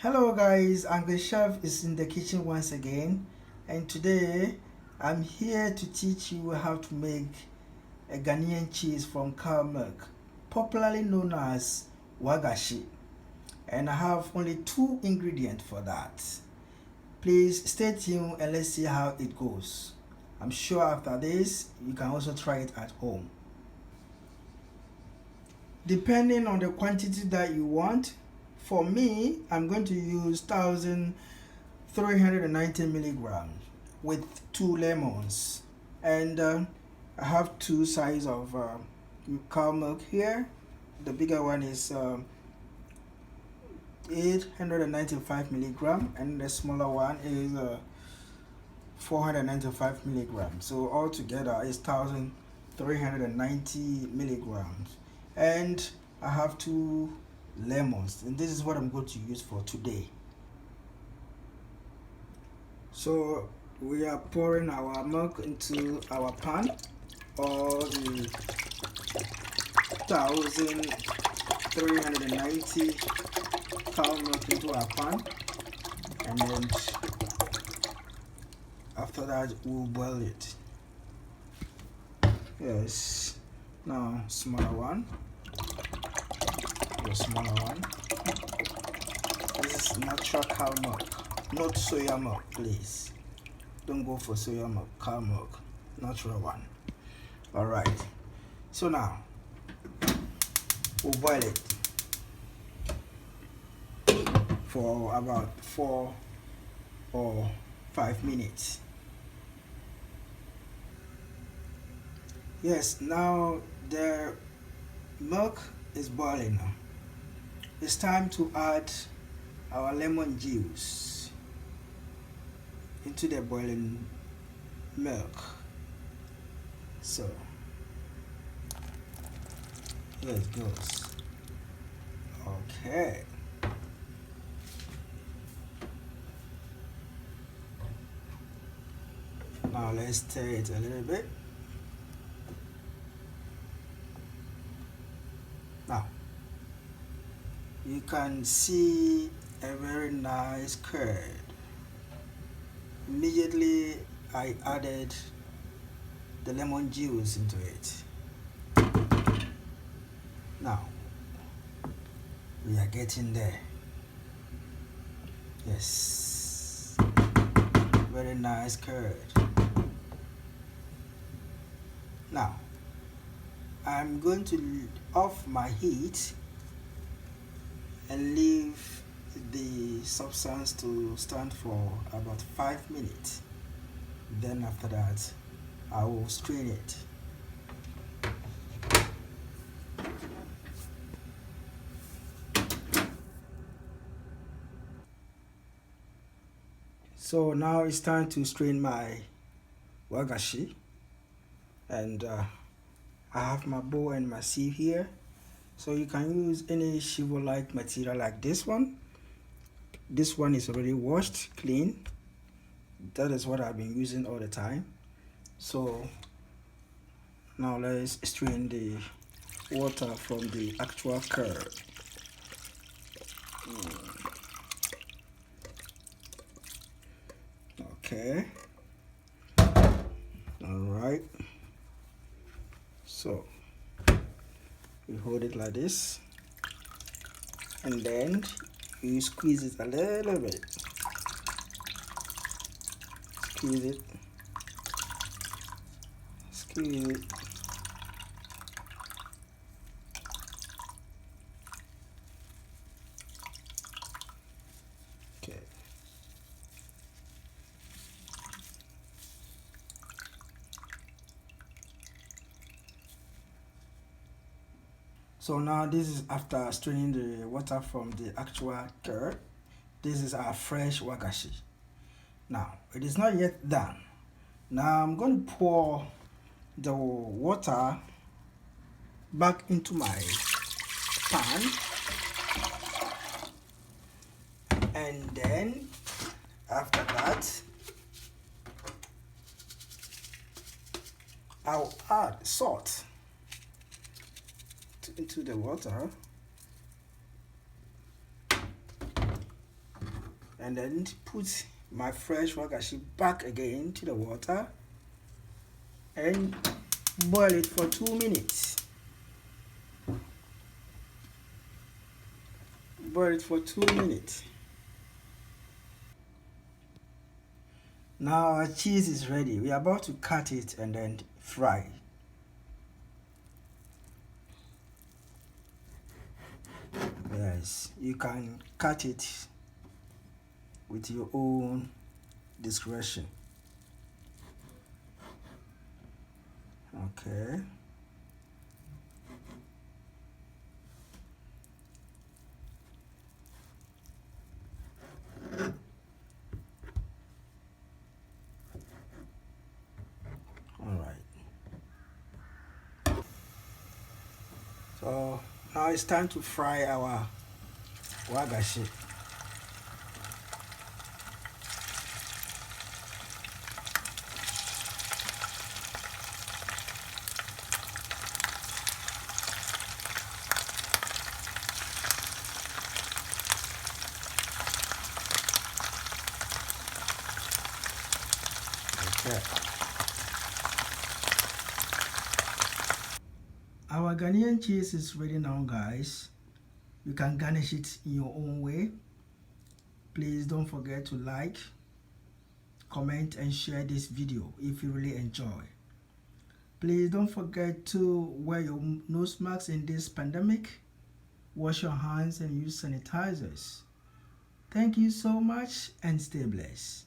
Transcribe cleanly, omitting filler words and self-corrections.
Hello guys, Uncle Chef is in the kitchen once again, and today I'm here to teach you how to make a Ghanaian cheese from cow milk, popularly known as Wagashi. And I have only two ingredients for that. Please stay tuned and let's see how it goes. I'm sure after this you can also try it at home. Depending on the quantity that you want, for me I'm going to use 1390 milligrams with 2 lemons, and I have two sizes of cow milk here. The bigger one is 895 milligram, and the smaller one is 495 milligrams. So altogether is 1390 milligrams, and I have 2 lemons, and this is what I'm going to use for today. So we are pouring our milk into our pan, or the 1390 cow milk into our pan, and then after that we'll boil it. Yes, now smaller one, the smaller one. This is natural cow milk, not soya milk, please. Don't go for soya milk, cow milk, natural one. All right, so now we'll boil it for about 4 or 5 minutes. Yes, now the milk is boiling now. It's time to add our lemon juice into the boiling milk. So here it goes. Okay. Now let's stir it a little bit. Now you can see a very nice curd. Immediately I added the lemon juice into it. Now we are getting there. Yes, very nice curd. Now I'm going to off my heat and leave the substance to stand for about 5 minutes. Then after that I will strain it. So now it's time to strain my wagashi, and I have my bowl and my sieve here. So you can use any shivo-like material like this one. This one is already washed clean. That is what I've been using all the time. So now let's strain the water from the actual curd. Okay. All right. So you hold it like this, and then you squeeze it a little bit. Squeeze it. Squeeze it. Okay. So now this is after straining the water from the actual curd. This is our fresh wagashi. Now it is not yet done. Now I'm going to pour the water back into my pan, and then after that I'll add salt into the water, and then put my fresh wagashi back again to the water and boil it for 2 minutes. Boil it for 2 minutes. Now our cheese is ready. We are about to cut it and then fry. Yes, you can cut it with your own discretion. Okay. All right. So now it's time to fry our wagashi. Okay. Our Ghanaian cheese is ready now, guys. You can garnish it in your own way. Please don't forget to like, comment and share this video if you really enjoy. Please don't forget to wear your nose masks in this pandemic. Wash your hands and use sanitizers. Thank you so much and stay blessed.